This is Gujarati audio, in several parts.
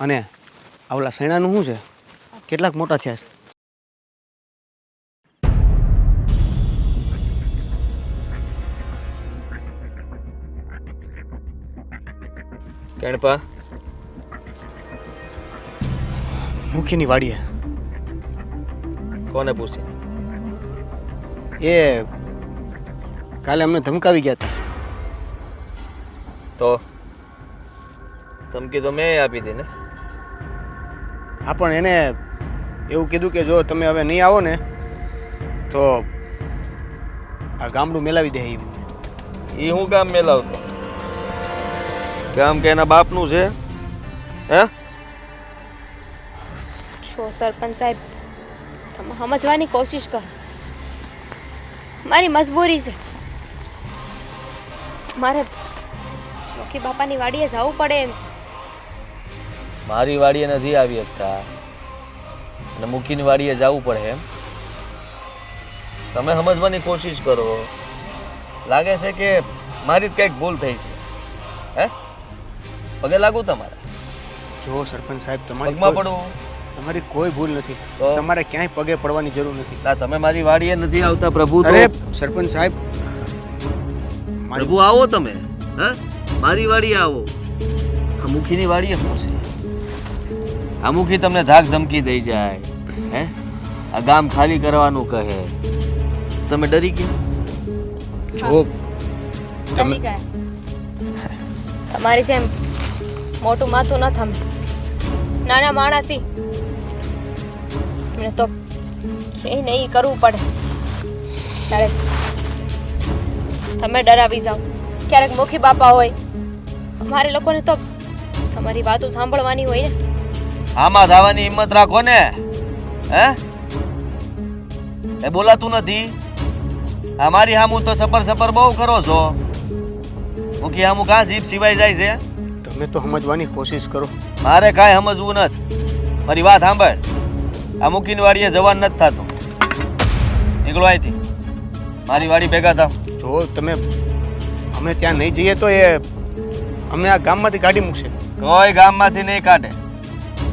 અને આવલા સૈણાનું શું છે? કેટલાક મોટા થયા છે? ગણપા મુખીની વાડીએ. કોને પૂછી? એ કાલે અમને ધમકાવી ગયા હતા. તો ધમકી તો મેં આપી હતી ને. હા, પણ એને એવું કીધું કે જો તમે હવે નહીં આવો ને તો આ ગામડું મેલાવી દે. એ હું ગામ મેલાવતો? ગામ કે એના બાપનું છે? હે? છો સરપંચ સાહેબ, તમે સમજવાની કોશિશ કરો. મારી મજબૂરી છે. મારે મુખી બાપાની વાડીએ જવું પડે એમ છે. મારી વાડીએ નથી આવી શકતા અને મુખીની વાડીએ જવું પડે એમ? તમે સમજવાની કોશિશ કરો. લાગે છે કે મારી જ કંઈક ભૂલ થઈ છે. હે? પગે લાગુ તમારે? જો સરપંચ સાહેબ, પગમાં પડવું? તમારી કોઈ ભૂલ નથી. તો? તમારે ક્યાંય પગે પડવાની જરૂર નથી. ના, તમે મારી વાડીએ નથી આવતા પ્રભુ. અરે સરપંચ સાહેબ, પ્રભુ આવો તમે. હા, મારી વાડીએ આવો. આ મુખીની વાડીએ શું છે? આ મુખી તમને ધાક ધમકી દઈ જાય. હે? આ ગામ ખાલી કરવાનું કહે. તમે ડરી ગયા? જો તમે તમારી જેમ મોટું માથું ન થમે. નાના માણસી મને તો એ નહીં કરવું પડે. ક્યારેક તમે ડરાવી જાઓ, ક્યારેક મુખી બાપા હોય. અમારે લોકોને તો તમારી વાતો સાંભળવાની હોય ને. આમાં ધાવાની હિંમત રાખો ને. હે? એ બોલાતું નથી. અમારી હામું તો સપર સપર બહુ કરો છો. મુખી હામું કાં જીભ સિવાય જાય છે? તમે તો સમજવાની કોશિશ કરો. મારે કાંઈ સમજવું નથી. મારી વાત સાંભળ. આ મુખીની વાડીએ જવાન નથી થતું. નીકળો અહીંથી. મારી વાડી ભેગા થાવ. જો તમે અમે ત્યાં નહીં જઈએ તો એ અમને આ ગામમાંથી કાઢી મૂકશે. કોઈ ગામમાંથી નહીં કાઢે.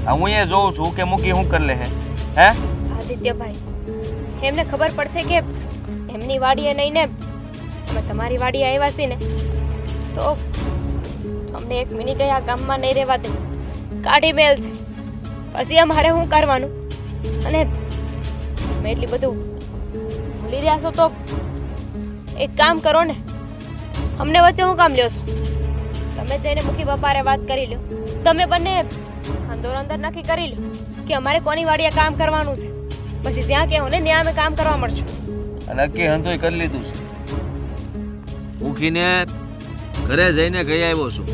હું એ જોઉં છું કે મુખી શું કરી લે. હે આદિત્યભાઈ, એમને ખબર પડશે કે એમની વાડીએ નહીં ને અમે તમારી વાડીએ આવ્યા છીએ ને તો અમને એક મિનિટે આ ગામમાં નહીં રહેવા દે. કાઢી મેલ છે. પછી અમારે શું કરવાનું? અને તમે એટલી બધું ભૂલી રહ્યા છો તો એક કામ કરો ને, અમને વચ્ચે હું કામ લ્યો છો? તમે જઈને મુખી બાપારે વાત કરી લો. તમે બંને અંદર અંદર નક્કી કરી લો કે અમારે કોની વાડીએ કામ કરવાનું છે. પછી ત્યાં કહો ને ત્યાં અમે કામ કરવા મળશું. નક્કી હંધોય કરી લીધું છે. મુખીને ઘરે જઈને કહી આવ્યો છું.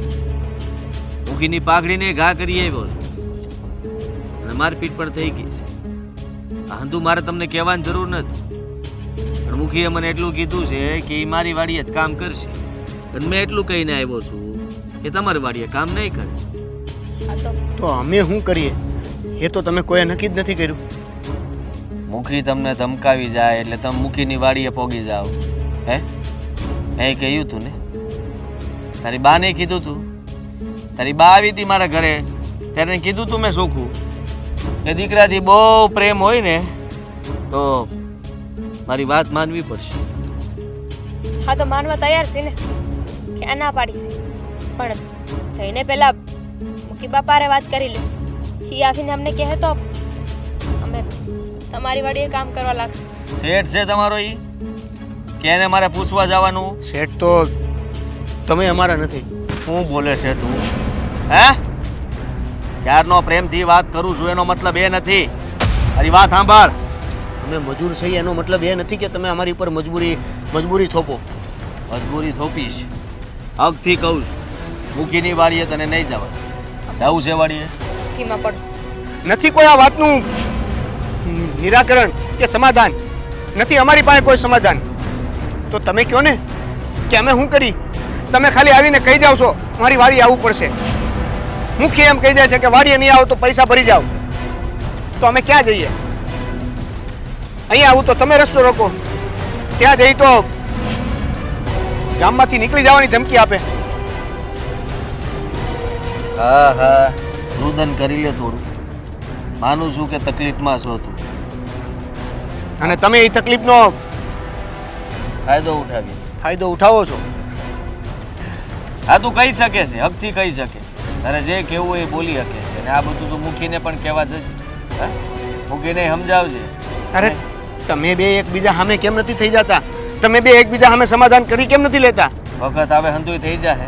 મુખીની પાઘડીને ઘા કરી આવ્યો છું અને મારપીટ પણ થઈ ગઈ છે. આ હંધુ મારે તમને કહેવાની જરૂર નથી. પણ મુખીએ મને એટલું કીધું છે કે એ મારી વાડીએ જ કામ કરશે. અને મેં એટલું કહીને આવ્યો છું કે તમારી વાડીએ કામ નહીં કરે. તો અમે શું કરીએ એ તો તમે કોઈ નક્કી જ નથી કર્યું. મુખી તમને ધમકાવી જાય એટલે તમે મુખીની વાડીએ પોગી જાઓ. હે? મેં કહ્યું તું ને. તારી બાને કીધું તું. તારી બા આવી હતી મારા ઘરે ત્યારે કીધું તું મેં સોખું કે દીકરાથી બહુ પ્રેમ હોય ને તો મારી વાત માનવી પડશે. હા, તો માનવા તૈયાર છે ને. ક્યાં ના પાડી છે? પણ જઈને પહેલા મુખી બાપારે વાત કરી લો. એ આવીને અમને કહે તો અમે તમારી વાડીએ કામ કરવા લાગશું. શેઠ છે તમારો ઈ કે એને મારે પૂછવા જવાનું? શેઠ તો તમે અમારા નથી. શું બોલે છે તું? હે? ક્યારનો પ્રેમથી વાત કરું છું એનો મતલબ એ નથી. મારી વાત સાંભળ. અમે મજૂર છીએ એનો મતલબ એ નથી કે તમે અમારી ઉપર મજબૂરી થોપો. મજબૂરી થોપીશ? હકથી કહું છું. મુખીની વાડીએ તને નહીં જવા. જવું છે વાડીએ? થીમાં પડો. નથી કોઈ આ વાતનું નિરાકરણ કે સમાધાન. નથી અમારી પાસે કોઈ સમાધાન. તો તમે કહો ને કે અમે શું કરી? તમે ખાલી આવીને કહી જાવ છો મારી વાડી આવવું પડશે. મુખ્ય એમ કહી જાય છે કે વાડીએ નહીં આવો તો પૈસા ભરી જાઓ. તો અમે ક્યાં જઈએ? અહીંયા આવું તો તમે રસ્તો રોકો. ત્યાં જઈ તો ગામમાંથી નીકળી જવાની ધમકી આપે. હા હા રુદન કરી લે થોડું. માનું છું કે તકલીફમાં છો તું, અને તમે એ તકલીફનો ફાયદો ઉઠાવી. ફાયદો ઉઠાવો છો. હા તું કહી શકે છે, હકથી કહી શકે છે. તારે જે કહેવું હોય એ બોલી શકે છે. અને આ બધું તું મૂકીને પણ કહેવા જજે. હા મૂકીને સમજાવજે. અરે તમે બે એકબીજા સામે કેમ નથી થઈ જતા? તમે બે એકબીજા સામે સમાધાન કરી કેમ નથી લેતા? વખત હવે હંતુય થઈ જાહે.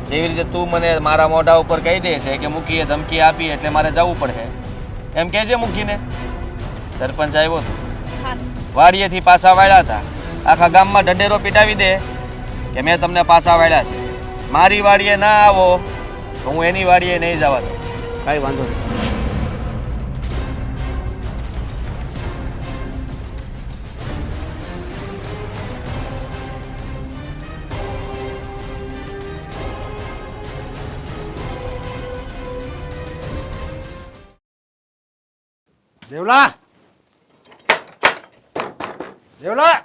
જેવી રીતે તું મને મારા મોઢા ઉપર કહી દે છે કે મૂકીએ ધમકી આપી એટલે મારે જવું પડે, એમ કહે છે મૂકીને. સરપંચ આવ્યો હતો, હા વાડીએથી પાછા વાળ્યા હતા. આખા ગામમાં ઢંઢેરો પીટાવી દે કે મેં તમને પાછા વાળ્યા છે. મારી વાડીએ ના આવો તો હું એની વાડીએ નહીં જવા દઉં. કાંઈ વાંધો નહીં. દેવલા, દેવલા,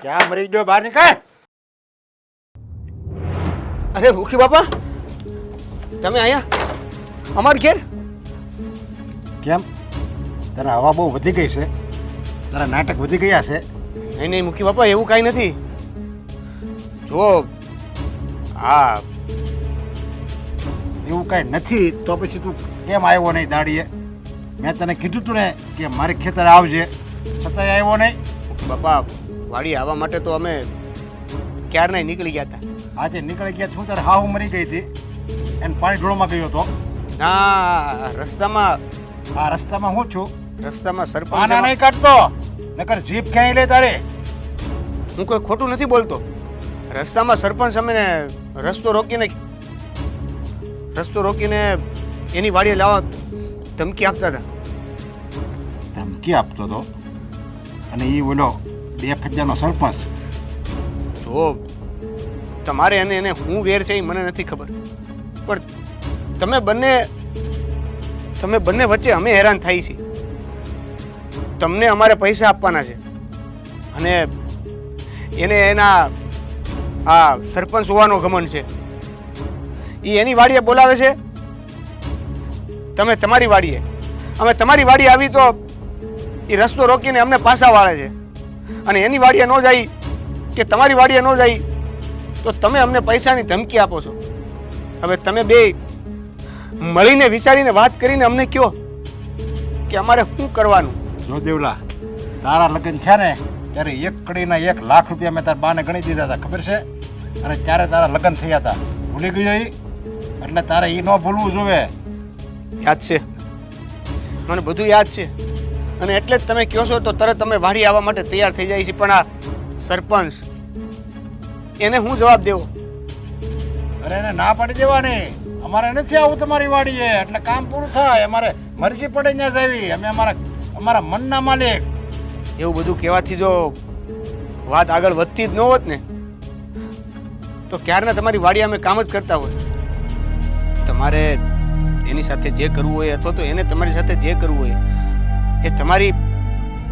ક્યાં મરી ગયો? બહાર નીકળ. અરે મુખી બાપા, તમે અહીંયા અમારા ઘેર? કેમ તારા હવા બહુ વધી ગઈ છે? તારા નાટક વધી ગયા છે? નહીં નહીં મુખી બાપા, એવું કાંઈ નથી. જો હા, એવું કાંઈ નથી તો પછી તું કેમ આવ્યો નહીં દાડીએ? મેં તને કીધું તું ને કે મારે ખેતર આવજે, છતાંય આવ્યો નહીં. મુખી બાપા, વાડી આવવા માટે તો અમે ક્યારના નીકળી ગયા હતા. આજે નીકળી ગયા છું તારે હાવ મરી ગઈ હતી એને પાણી ઢોળમાં ગયો હતો. ના, રસ્તામાં આ રસ્તામાં હું છું, રસ્તામાં સરપંચ પાના નહીં કાઢતો નકર જીપ ક્યાંય લે તારે. હું કોઈ ખોટું નથી બોલતો. રસ્તામાં સરપંચ અમને રસ્તો રોકીને એની વાડીએ લાવવા ધમકી આપતા હતા. ધમકી આપતો હતો? અને એ બોલો 2 સરપંચ. જો તમારે અને એને હું વેર છે એ મને નથી ખબર, પણ તમે બંને વચ્ચે અમે હેરાન થઈ છીએ. તમને અમારે પૈસા આપવાના છે અને એને એના આ સરપંચ હોવાનો ઘમંડ છે. એ એની વાડીએ બોલાવે છે, તમે તમારી વાડીએ. અમે તમારી વાડીએ આવી તો એ રસ્તો રોકીને અમને પાછા વાળે છે. અને એની વાડીએ ન જાય કે તમારી વાડીએ ન જાય તો તમે અમને પૈસાની ધમકી આપો છો. હવે તમે બે મળીને વિચારીને વાત કરીને અમને કહો કે અમારે શું કરવાનું. જો દેવલા, તારા લગ્ન થયા ને ત્યારે 1 કડીના 1 લાખ રૂપિયા મેં તારા બાને ગણી દીધા હતા, ખબર છે? અને ત્યારે તારા લગ્ન થયા હતા, ભૂલી ગયો એ? એટલે તારે એ ન ભૂલવું જોવે. યાદ છે, મને બધું યાદ છે. અને એટલે જ તમે કહો છો તો તરત તમે વાડી આવવા માટે તૈયાર થઈ જાય છે. પણ આ સરપંચ, એને હું જવાબ દેવો? અરે એને ના પાડી દેવાની. અમારે નથી આવું તમારી વાડીએ, એટલે કામ પૂરું થાય. અમારે મરજી પડે ત્યાં જાવી. અમે અમારા મનના માલિક. એવું બધું કહેવાથી જો વાત આગળ વધતી જ ન હોત ને તો ક્યારના તમારી વાડી અમે કામ જ કરતા હોત. તમારે એની સાથે જે કરવું હોય અથવા તો એને તમારી સાથે જે કરવું હોય એ તમારી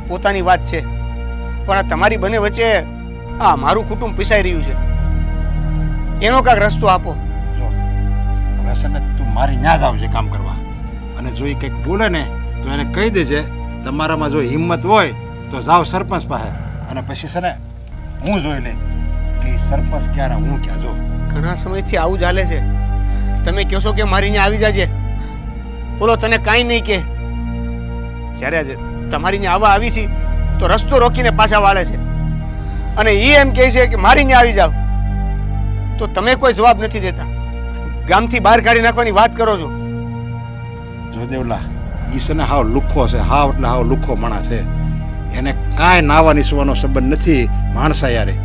પોતાની વાત છે. પણ આ તમારી બંને વચ્ચે આ મારું કુટુંબ પીસાઈ રહ્યું છે, એનો કાંઈક રસ્તો આપો. જો હવે છે ને તું મારી ન્યા જ આવજે કામ કરવા. અને જો એ કંઈક બોલે ને તો એને કહી દેજે તમારામાં જો હિંમત હોય તો જાઓ સરપંચ પાસે. અને પછી છે ને હું જોઈ લે કે સરપંચ ક્યારે હું ક્યાં. જો ઘણા સમયથી આવું જ હાલે છે. તમે કહો છો કે મારી ત્યાં આવી જાજે, બોલો તને કાંઈ નહીં કે. જ્યારે આજે તમારી ત્યાં આવવા આવી છે તો રસ્તો રોકીને પાછા વાળે છે. અને એ એમ કહે છે કે મારી ત્યાં આવી જાવ તો તમે કોઈ જવાબ નથી દેતા. ગામથી બહાર કાઢી નાખવાની વાત કરો છો. જો દેવલા, ઈ છે ને હાવ લુખ્ખો છે, હાવ એટલે હાવ લુખ્ખો માણસ છે. એને કાંઈ નાવા નીસવાનો સંબંધ નથી માણસા યારે.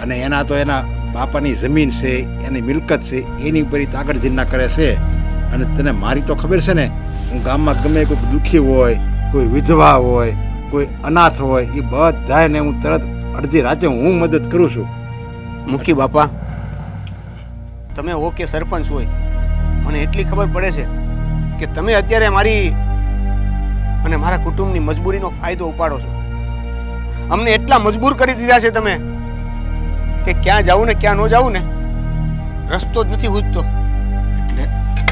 અને એના તો એના બાપાની જમીન છે, એની મિલકત છે, એની ઉપર આગળ જીના કરે છે. અને તને મારી તો ખબર છે ને, હું ગામમાં ગમે કોઈ દુઃખી હોય, કોઈ વિધવા હોય, કોઈ અનાથ હોય, એ બધાને હું તરત અડધી રાતે હું મદદ કરું છું. મુખી બાપા, તમે હો કે સરપંચ હોય, મને એટલી ખબર પડે છે કે તમે અત્યારે મારી અને મારા કુટુંબની મજબૂરીનો ફાયદો ઉપાડો છો. અમને એટલા મજબૂર કરી દીધા છે તમે કે ક્યાં જાવું ને ક્યાં ન જાવું ને રસ્તો જ નથી સૂઝતો. એટલે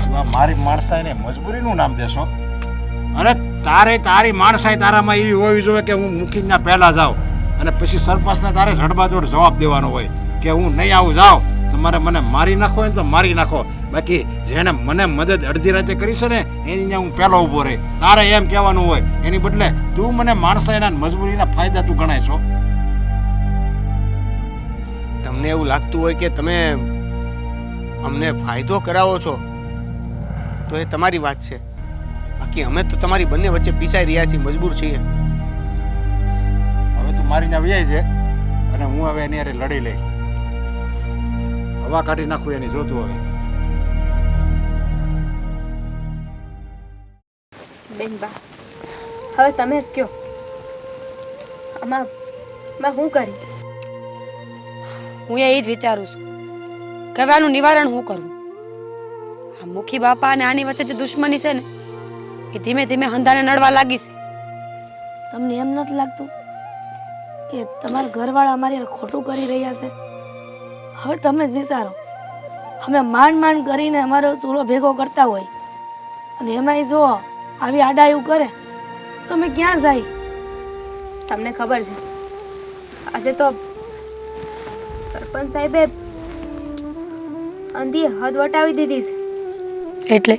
તું આ મારી માણસાઈને મજબૂરીનું નામ દેશો? અરે તારી માણસાઈ તારામાં એવી હોવી જોઈએ કે હું મૂકીને પહેલા જાઉં અને પછી સરપંચને તારે જડબાજોડ જવાબ દેવાનો હોય કે હું નહીં આવું, જાઉં. તમારે મને મારી નાખો હોય ને તો મારી નાખો, બાકી જેણે મને મદદ અડધી રાતે કરી છે ને એની ત્યાં હું પહેલો ઊભો રહી. તારે એમ કહેવાનું હોય, એની બદલે તું મને માણસાઈના મજબૂરીના ફાયદા તું ગણાય છો. તમને એવું લાગતું હોય કે તમે અમને ફાયદો કરાવો છો તો એ તમારી વાત છે, બાકી અમે તો તમારી બંને વચ્ચે પીસાઈ રહ્યા છીએ, મજબૂર છીએ. હવે તું મારી ત્યાં વ્યાય છે અને હું હવે એની હારે લડી લઈ, હવા કાઢી નાખું એની, જોતું હવે. બેનબા, હવે તમે જ કયો, આમાં મેં શું કરી? હું એ જ વિચારું છું કે હવે આનું નિવારણ શું કરવું. આ મુખી બાપા અને આની વચ્ચે જે દુશ્મની છે ને એ ધીમે ધીમે હંધાને નડવા લાગી છે. તમને એમ નથી લાગતું કે તમારા ઘરવાળા અમારી હારે ખોટું કરી રહ્યા છે? હવે તમે જ વિચારો, અમે માંડ કરીને અમારો ચૂલો ભેગો કરતા હોય અને એમાંય જો આવી આડાયું કરે તો અમે ક્યાં જાય? તમને ખબર છે આજે તો સરપંચ સાહેબે અંધી હદ વટાવી દીધી છે. એટલે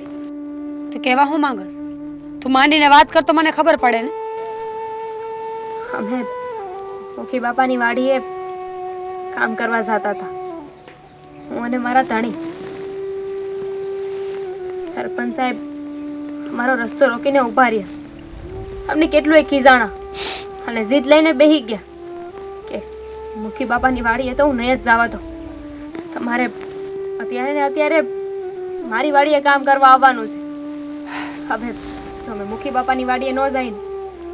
તું કહેવા હું માંગસ? તું માંડીને વાત કર તો મને ખબર પડે ને. અમે મુખી બાપાની વાડીએ કામ કરવા જતા હતા, હું અને મારા ધણી. સરપંચ સાહેબ મારો રસ્તો રોકીને ઊભા રહ્યા, અમને કેટલું ખીજાણા અને જીદ લઈને બેસી ગયા કે મુખી બાપાની વાડીએ તો હું નહીં જ જવા દઉં, તમારે અત્યારે ને અત્યારે મારી વાડીએ કામ કરવા આવવાનું છે. હવે જો અમે મુખી બાપાની વાડીએ ન જાય ને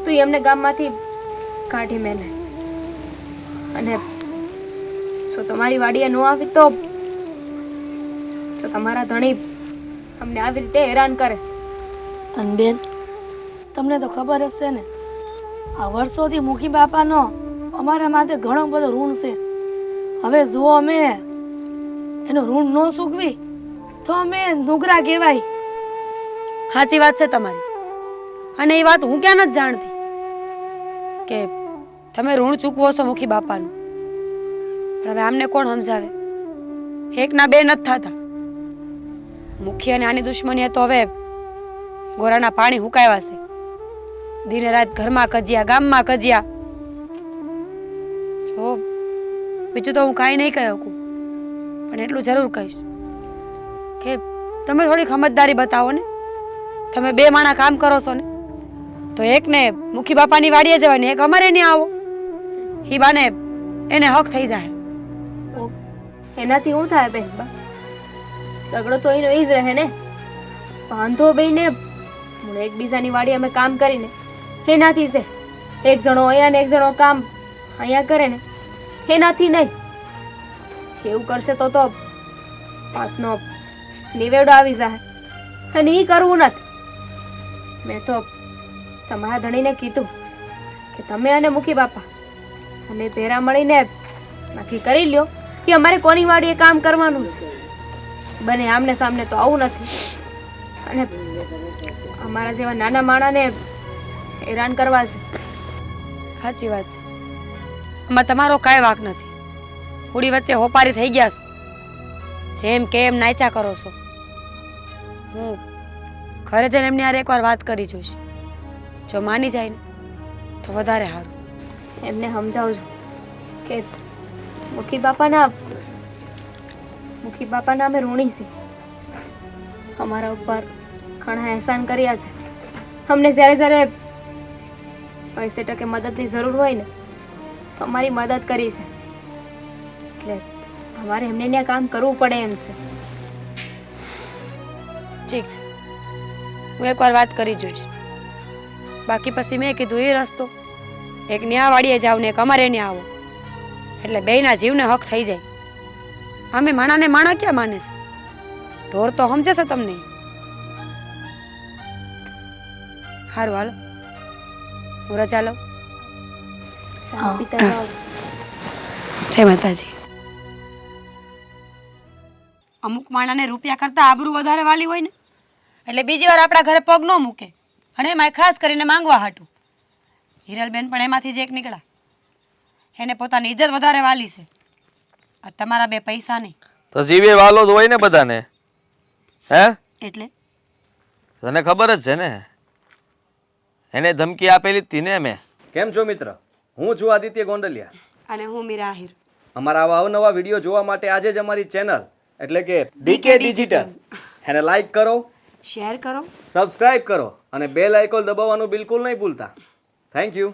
તો એ અમને ગામમાંથી કાઢી મેલે, અને જો તમારી વાડીએ ન આવી તો તમારા ધણી અમને આવી રીતે હેરાન કરે. અને બેન, તમને તો ખબર હશે ને, આ વર્ષોથી મુખી બાપાનો અમારા માથે ઘણો બધો ઋણ છે. હવે જુઓ અમે એનું ઋણ ન ચૂકવી તો અમે નુગરા કહેવાય. સાચી વાત છે તમારી, અને એ વાત હું ક્યાં નથી જાણતી કે તમે ઋણ ચૂકવો છો મુખી બાપાનું. પણ હવે આમને કોણ સમજાવે? એકના બે નથી થતા. મુખી અને આની દુશ્મની તો હવે ગોરાના પાણી હુકાવ્યા છે. દિને રાત ઘરમાં કજિયા, ગામમાં કજિયા. જો બીજું તો હું કાંઈ નહીં કહી શકું, પણ એટલું જરૂર કહીશ કે તમે થોડી સમજદારી બતાવો ને. તમે બે માણા કામ કરો છો ને તો એકને મુખી બાપાની વાડીએ જવાય ને એક અમારે નહીં આવો, ઈ બાને એને હક થઈ જાય. એનાથી શું થાય બેન બા? ઝઘડો તો એનો એ જ રહે ને. વાંધો બેને એકબીજાની વાડીએ અમે કામ કરીને એનાથી છે. એક જણો અહીંયા ને એક જણો કામ અહીંયા કરે ને એનાથી નહીં. એવું કરશે તો વાતનો નિવેડો આવી જાય, અને એ કરવું નથી. મેં તો તમારા ધણીને કીધું કે તમે અને મુખી બાપા અને ભેરા મળીને નક્કી કરી લ્યો કે અમારે કોની વાડીએ કામ કરવાનું છે. બને આમને સામને તો આવું નથી, અને અમારા જેવા નાના માણાને હેરાન કરવા છે. સાચી વાત છે, આમાં તમારો કાંઈ વાંક નથી. થોડી વચ્ચે હોપારી થઈ ગયા છો, જેમ કે એમ નાચ્યા કરો છો. હું ઘરે જઈને એમની હારે એકવાર વાત કરી જોઈશ, જો માની જાય ને તો વધારે સારું. એમને સમજાવજો કે મુખી બાપાના અમે ઋણી છીએ. અમારા ઉપર ઘણા એહસાન કર્યા છે. અમને જ્યારે જ્યારે પૈસે ટકે મદદની જરૂર હોય ને તો અમારી મદદ કરી છે, એટલે અમારે એમને ત્યાં કામ કરવું પડે એમ છે. ઠીક છે, હું એકવાર વાત કરી જોઈશ. બાકી પછી મેં કીધું એ રસ્તો, એક ન્યા વાડીએ જાવ ને એક અમારે ન્યા આવો, એટલે બેયના જીવને હક થઈ જાય. અમે માણાને માણા ક્યાં માને છે? ઢોર તો સમજે છે તમને. સારું હાલો, હું રજા લઉં. સારું પિતા જાઓ. જય માતાજી. અમુક માણાને રૂપિયા કરતાં આબરૂ વધારે વાલી હોય ને એટલે બીજી વાર આપણા ઘરે પગ ન મૂકે, અને એમાં ખાસ કરીને માંગવા હાટું. હિરલબેન પણ એમાંથી જ એક નીકળ્યા. એને પોતાની ઇજ્જત વધારે વાલી છે, આ તમારા બે પૈસા નહીં. તો જીવે વાલો જ હોય ને બધાને. હે, એટલે તને ખબર જ છે ને, એને ધમકી આપેલી જ હતી ને મેં. કેમ છો મિત્ર? હું છું આદિત્ય ગોંડલિયા. અને હું મીરા આહિર. અમારા આવા અવનવા વિડીયો જોવા માટે આજે જ અમારી ચેનલ એટલે કે ડીકે ડિજિટલ એને લાઈક કરો, શેર કરો. સબસ્ક્રાઇબ કરો અને બેલ આઇકોન દબાવવાનું બિલકુલ નહીં ભૂલતા. Thank you.